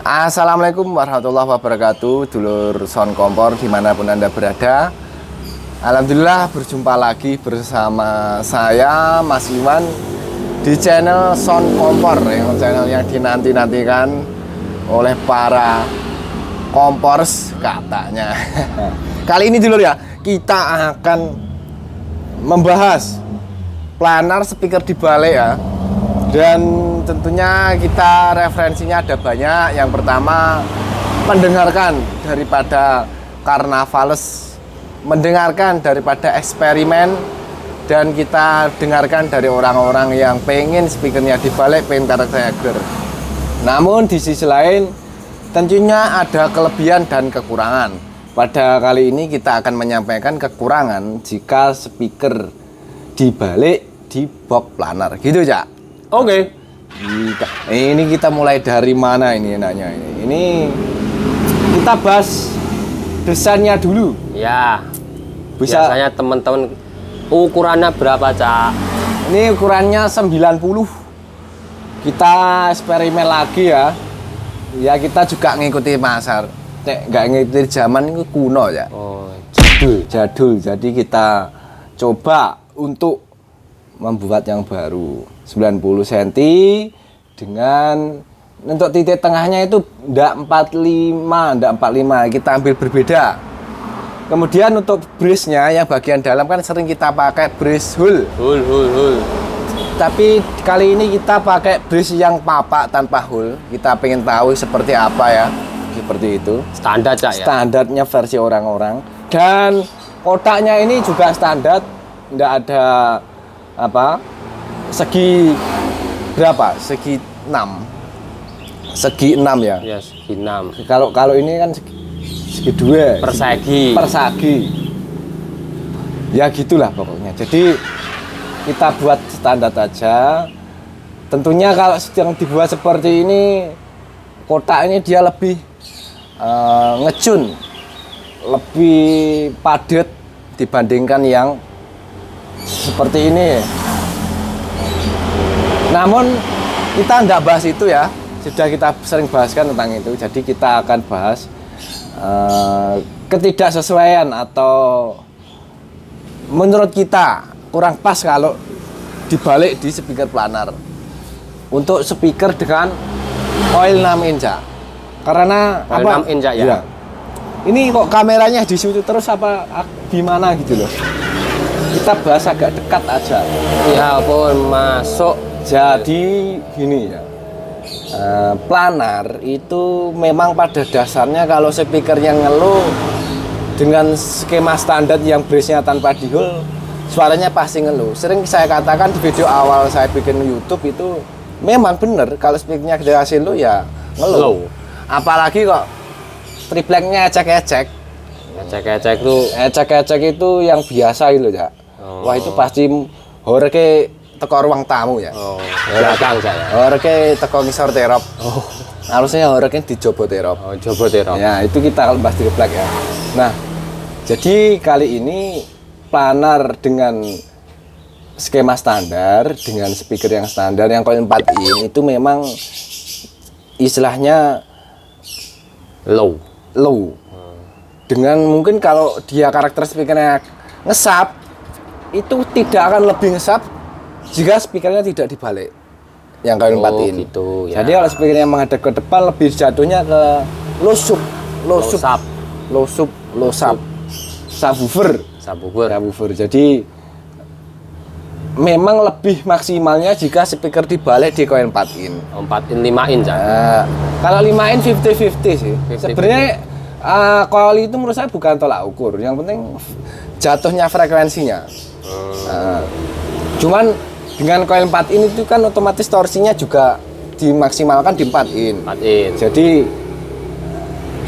Assalamualaikum warahmatullahi wabarakatuh, dulur sound kompor dimanapun Anda berada. Alhamdulillah berjumpa lagi bersama saya Mas Iwan di channel Sound Kompor, yang channel yang dinanti-nantikan oleh para kompors katanya. Kali ini dulur ya, kita akan membahas planar speaker di balik ya. Dan tentunya kita referensinya ada banyak. Yang pertama, mendengarkan daripada Carnavales, mendengarkan daripada eksperimen, dan kita dengarkan dari orang-orang yang pengen speakernya dibalik, pengen karakter. Namun di sisi lain tentunya ada kelebihan dan kekurangan. Pada kali ini kita akan menyampaikan kekurangan jika speaker dibalik di box planar, gitu ya. Oke. Ini kita mulai dari mana ini nanya ini? Ini kita bahas desainnya dulu. Ya. Bisa. Biasanya teman-teman ukurannya berapa, Cak? Ini ukurannya 90. Kita eksperimen lagi ya. Ya kita juga ngikuti pasar. Nggak ngikuti zaman itu kuno ya. Oh, Jadul. Jadi kita coba untuk membuat yang baru 90 cm dengan untuk titik tengahnya itu ndak 45 kita ambil berbeda. Kemudian untuk brace-nya yang bagian dalam kan sering kita pakai brace hul. Tapi kali ini kita pakai brace yang papak tanpa hul. Kita pengen tahu seperti apa ya. Seperti itu. standar, Cak ya. Standarnya versi orang-orang. Dan kotaknya ini juga standar, ndak ada segi berapa? Segi 6 ya. Ya, segi 6. Kalau ini kan segi 2 persegi. Ya gitulah pokoknya. Jadi kita buat standar aja. Tentunya kalau yang dibuat seperti ini, kotak ini dia lebih ngecun, lebih padat dibandingkan yang seperti ini. Namun kita nggak bahas itu ya, sudah kita sering bahaskan tentang itu. Jadi kita akan bahas ketidaksesuaian atau menurut kita kurang pas kalau dibalik di speaker planar untuk speaker dengan coil 6 inch. Karena Coil 6 inch ya? Ya. Ini kok kameranya di situ terus apa gimana gitu loh. Kita bahas agak dekat aja. Ya pun masuk. Jadi gini ya, planar itu memang pada dasarnya kalau speaker yang ngeluh dengan skema standar yang brace-nya tanpa dihul, suaranya pasti ngeluh. Sering saya katakan di video awal saya bikin YouTube itu memang benar kalau speakernya dikasih lu ya ngeluh. Apalagi kok tripleknya ecek-ecek. Ecek-ecek itu yang biasa itu ya. Oh. Wah itu pasti horeke teko ruang tamu ya. Oh, belakang saya. Horeke teko ngisor terop. Oh. Harusnya horeke dijobo terop. Oh, coba terong. Ya, itu kita akan bahas di triplek ya. Nah, jadi kali ini planar dengan skema standar, dengan speaker yang standar yang coil 4 in itu memang istilahnya Low. Dengan mungkin kalau dia karakter speakernya ngesap, itu tidak akan lebih ngesap jika speakernya tidak dibalik yang coil 4 in. Gitu, ya. Jadi kalau speakernya menghadap ke depan lebih jatuhnya ke low sub, subwoofer. Jadi memang lebih maksimalnya jika speaker dibalik di coil 4 in. 4 in 5 in, Cak. Kalau 5 in 50-50 sih. Sebenarnya coil itu menurut saya bukan tolak ukur. Yang penting jatuhnya frekuensinya. Cuman dengan coil 4 in itu kan otomatis torsinya juga dimaksimalkan di 4 in. 4 in. Jadi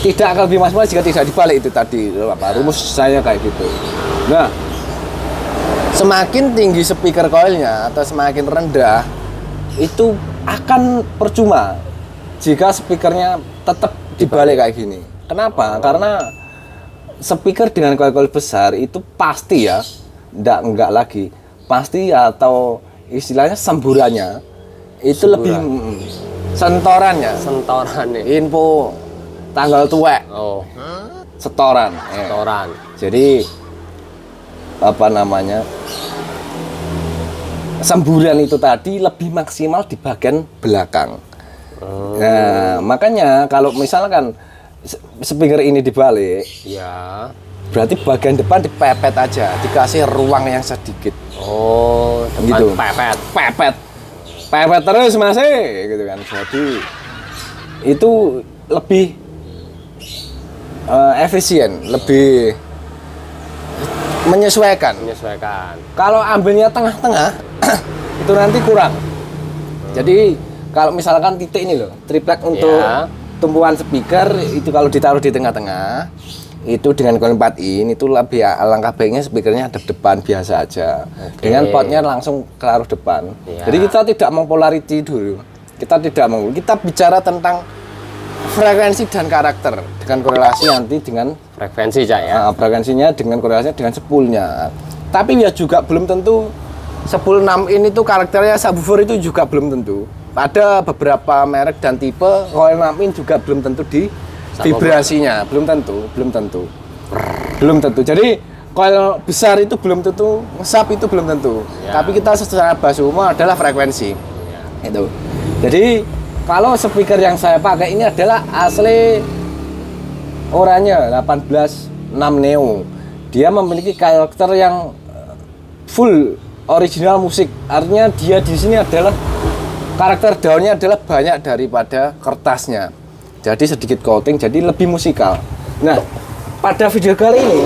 tidak akan lebih maksimal jika tidak dibalik itu tadi. Rumus saya kayak gitu. Nah, semakin tinggi speaker coilnya atau semakin rendah itu akan percuma jika speakernya tetap dibalik kayak gini. Kenapa? Karena speaker dengan coil-coil besar itu pasti ya, enggak lagi pasti atau istilahnya semburannya itu lebih Sentoran ya. Sentoran nih. Info tanggal tuwek. Oh, Setoran. setoran. Jadi apa namanya? Semburan itu tadi lebih maksimal di bagian belakang. Nah, makanya kalau misalkan speaker ini dibalik, Ya. berarti bagian depan dipepet aja, dikasih ruang yang sedikit. Oh, depan Gitu. pepet. Pepet terus masih, gitu kan. Jadi itu lebih efisien, lebih menyesuaikan. Menyesuaikan. Kalau ambilnya tengah-tengah, itu nanti kurang. Jadi kalau misalkan titik ini loh, triplek untuk Ya. tumpuan speaker itu kalau ditaruh di tengah-tengah, itu dengan coil 4 in itu lebih alangkah baiknya speakernya hadap depan biasa aja. Oke. Dengan potnya langsung ke arah depan. Ya. Jadi kita tidak mau polarity dulu. Kita tidak mau. Kita bicara tentang frekuensi dan karakter dengan korelasi nanti dengan Frekuensi Cak ya. frekuensinya dengan korelasinya dengan spoolnya. Tapi ya juga belum tentu spool 6 in itu karakternya subwoofer itu juga belum tentu. Ada beberapa merek dan tipe coil 6 in juga belum tentu di vibrasinya, belum tentu. Jadi coil besar itu belum tentu, sub itu belum tentu. Ya. Tapi kita secara basis umum adalah frekuensi. Ya. Itu. Jadi kalau speaker yang saya pakai ini adalah asli oranye 186 Neo. Dia memiliki karakter yang full original musik. Artinya dia di sini adalah karakter daunnya adalah banyak daripada kertasnya. Jadi sedikit coating, jadi lebih musikal. Nah, pada video kali ini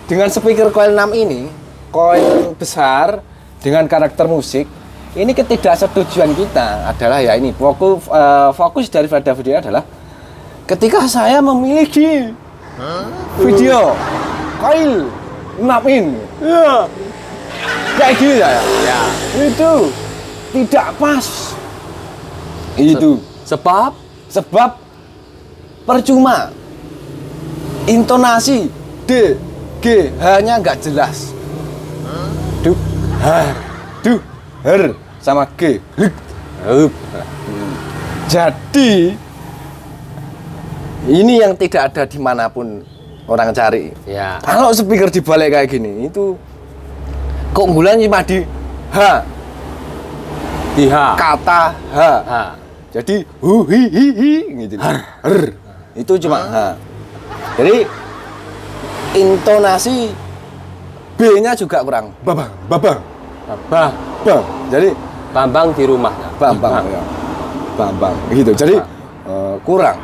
dengan speaker coil 6 ini, coil besar dengan karakter musik, ini ketidaksetujuan kita adalah ya ini fokus daripada video adalah ketika saya memiliki video coil 6 in, ya, kayak gini ya, itu tidak pas. Itu sebab percuma intonasi D, G, H-nya nggak jelas. Duh, her sama G. Jadi ini yang tidak ada dimanapun orang cari. Ya. Kalau speaker dibalik kayak gini, itu keunggulan cuma di H, Di H. kata H. H. Jadi hu hi hi hi gitu. Her. Itu cuma H. Jadi intonasi B-nya juga kurang. Babang. Bah. Bang. Jadi Bambang di rumah. Bambang. Ya. Bambang gitu. Jadi kurang.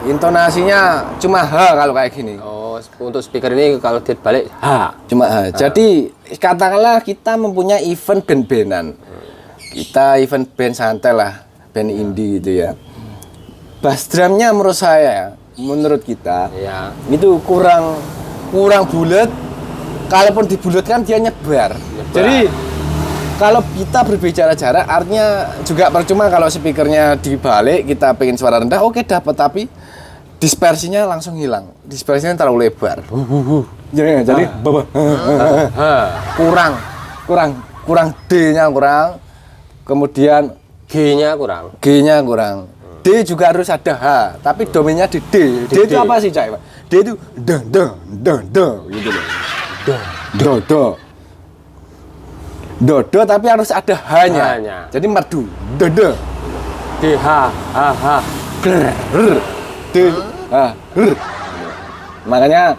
Intonasinya cuma H kalau kayak gini. Oh, untuk speaker ini kalau dibalik H. Cuma H. Jadi katakanlah kita mempunyai event band-bandan. Kita event band santai lah, band indie gitu ya. Bass drumnya menurut kita Ya. itu kurang bulat. Kalaupun dibulatkan dia nyebar. Jadi kalau kita berbicara jarak, artinya juga percuma kalau speakernya dibalik, kita pengen suara rendah, oke dapat, tapi dispersinya langsung hilang. Dispersinya terlalu lebar. Jadi kurang D-nya kurang. Kemudian G-nya kurang. G-nya kurang. D juga harus ada H, tapi domainnya di D. D itu apa sih, Cak? D itu do gitu loh. Do tapi harus ada H-nya. H-nya. Jadi merdu. D. D H H. D. Makanya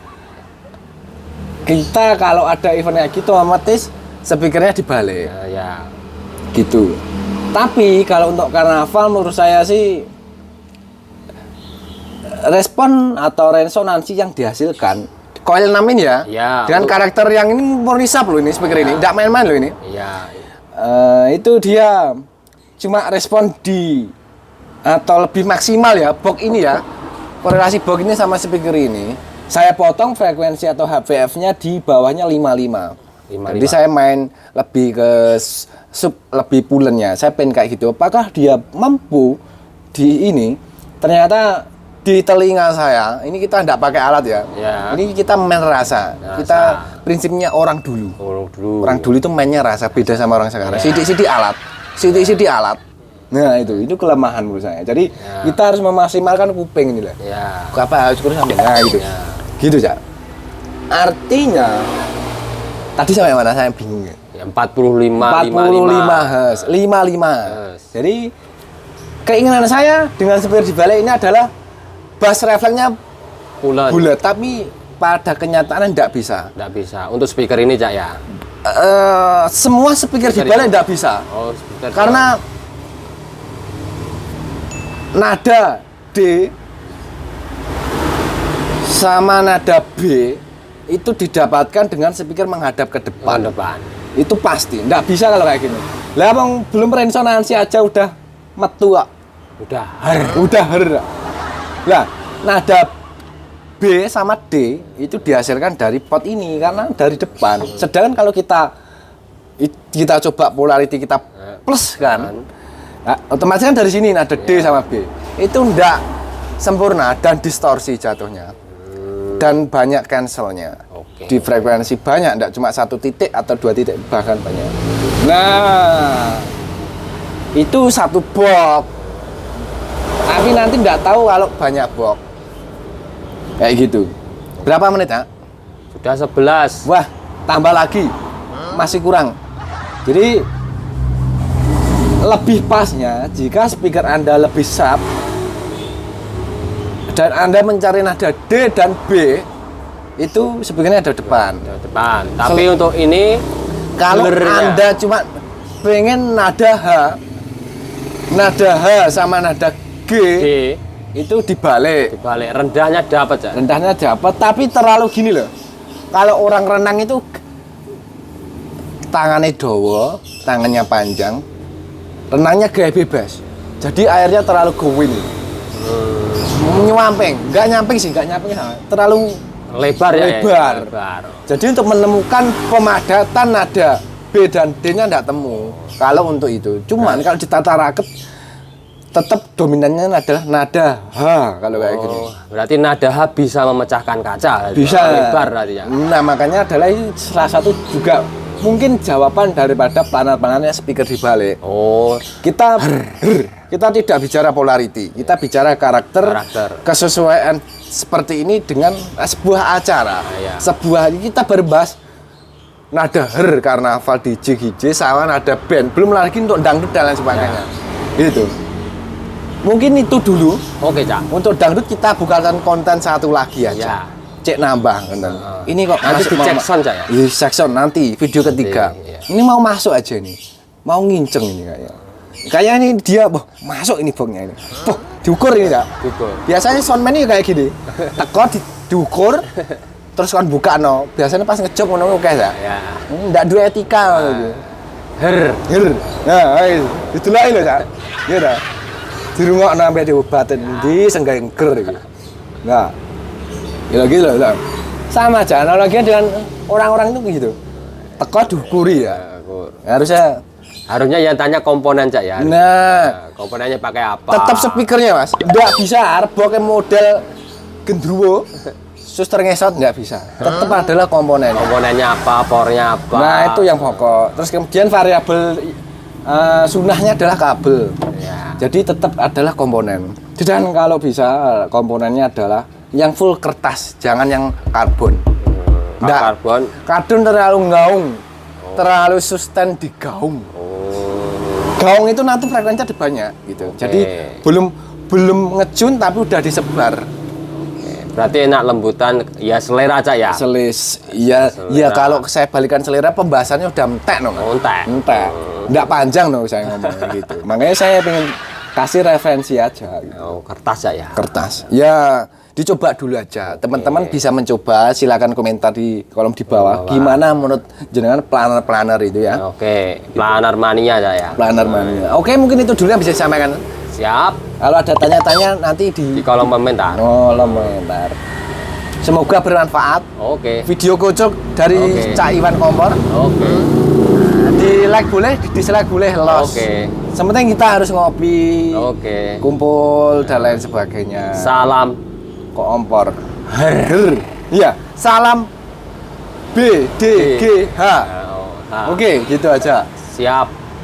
kita kalau ada event kayak gitu otomatis speakernya dibalik. Ya. Gitu. Tapi kalau untuk karnaval menurut saya sih respon atau resonansi yang dihasilkan coil 6 ini ya, dengan karakter yang ini murni sub loh ini speaker ini, tidak main-main loh ini. Iya. Itu dia cuma respon di atau lebih maksimal ya box ini ya, korelasi box ini sama speaker ini saya potong frekuensi atau HVF-nya di bawahnya 55. Jadi saya main lebih ke lebih pulennya. Saya pengen kayak gitu. Apakah dia mampu di ini? Ternyata di telinga saya, ini kita tidak pakai alat ya. Ini kita main rasa. Kita prinsipnya orang dulu. Orang dulu itu mainnya rasa, beda sama orang sekarang. Sidik-sidik alat. Nah itu kelemahan menurut saya. Jadi kita harus memaksimalkan kuping ini lah. Ya. Apa harus kurus sampai nah gitu. Ya. Gitu Cak. Artinya tadi sampai mana saya bingung ya. Ya, 45 Hes, 55. Yes. Jadi keinginan saya dengan speaker di balik ini adalah bass refleksnya bulat, tapi pada kenyataannya tidak bisa. Tidak bisa. Untuk speaker ini Cak ya. Semua speaker di balik tidak bisa. Oh, speaker. Karena nada D sama nada B itu didapatkan dengan speaker menghadap ke depan. Itu pasti, nggak bisa kalau kayak gini. Lah bang, belum resonansi aja udah metu kok. Udah her. Lah, nada B sama D itu dihasilkan dari pot ini karena dari depan. Sedangkan kalau kita coba polarity kita plus kan, nah, otomatis kan dari sini nada D sama B itu ndak sempurna dan distorsi jatuhnya dan banyak cancelnya. Di frekuensi banyak, ndak cuma 1 titik atau 2 titik, bahkan banyak. Nah itu 1 box, tapi nanti ndak tahu kalau banyak box kayak gitu. Berapa menit ya? Sudah 11. Wah, tambah lagi masih kurang. Jadi lebih pasnya jika speaker Anda lebih sharp dan Anda mencari nada D dan B, itu speakernya ada depan. Tapi untuk ini kalau Anda cuma pengen nada H sama nada G, itu dibalik. Rendahnya dapat, tapi terlalu gini loh. Kalau orang renang itu tangannya dawa, tangannya panjang, renangnya gaya bebas. Jadi airnya terlalu gowin. Nggak nyamping, terlalu lebar. Jadi untuk menemukan pemadatan nada B dan D-nya nggak temu. Kalau untuk itu, cuman kalau ditata raket tetap dominannya adalah nada H kalau kayak gini. Berarti nada H bisa memecahkan kaca. Bisa. Lebar artinya. Nah makanya adalah ini salah satu juga mungkin jawaban daripada planar-planarnya speaker dibalik. Kita tidak bicara polarity, kita bicara karakter. Kesesuaian seperti ini dengan sebuah acara. Sebuah kita berbahas nada karnaval DJ sama nada band, belum lagi untuk dangdut dan lain sebagainya. Gitu. Mungkin itu dulu. Oke, Cak. Untuk dangdut kita bukakan konten satu lagi aja. Cek nambah konten. Ini kok nanti di section Cak ya? Di section nanti video ketiga. Ini mau masuk aja nih. Mau nginceng ini kayaknya. Kayak ini dia, masuk ini bongnya ini. Diukur ini Cak. Biasanya soundman ini kayak gini. Teko diukur terus kan buka no. Biasanya pas ngejob ngono oke Cak. Ya. Ndak duwe etika gitu. Nah, itulah lho Cak. Ya dah. Dirungokno sampai diobatin di senggai ger iki. Nah. Ya gitu loh. Sama aja analoginya dengan orang-orang itu gitu. Teko diukuri ya. Harusnya yang tanya komponen Cak ya. Nah, komponennya pakai apa? Tetap speakernya Mas. Nggak bisa arboke model gendruwo. Suster ngesot nggak bisa. Tetap adalah komponen. Komponennya apa, powernya apa. Nah, itu yang pokok. Terus kemudian variabel sunahnya adalah kabel. Jadi tetap adalah komponen. Dan kalau bisa komponennya adalah yang full kertas, jangan yang karbon. Karbon terlalu gaung. Terlalu sustain di gaung. Gaung itu nanti frekuensinya ada banyak gitu. Jadi belum ngejun tapi udah disebar. Berarti enak lembutan, ya selera aja ya. Ya kalau saya balikan selera pembahasannya udah entek no. Entek. Enggak panjang no saya ngomongnya gitu. Makanya saya pengen kasih referensi aja gitu. Kertas ya. Kertas. Ya dicoba dulu aja. Teman-teman bisa mencoba, silakan komentar di kolom di bawah. Gimana menurut jenengan planar itu ya? Planar mania ya. Planar mania. Mungkin itu dulu yang bisa disampaikan. Siap. Kalau ada tanya-tanya nanti di kolom komentar. Kolom komentar. Semoga bermanfaat. Video kocok dari Cak Iwan Kompor. Di like boleh, di dislike boleh, los. Sementing kita harus ngopi, kumpul dan lain sebagainya. Salam Kompor. Iya, salam B D G H. Gitu aja. Siap.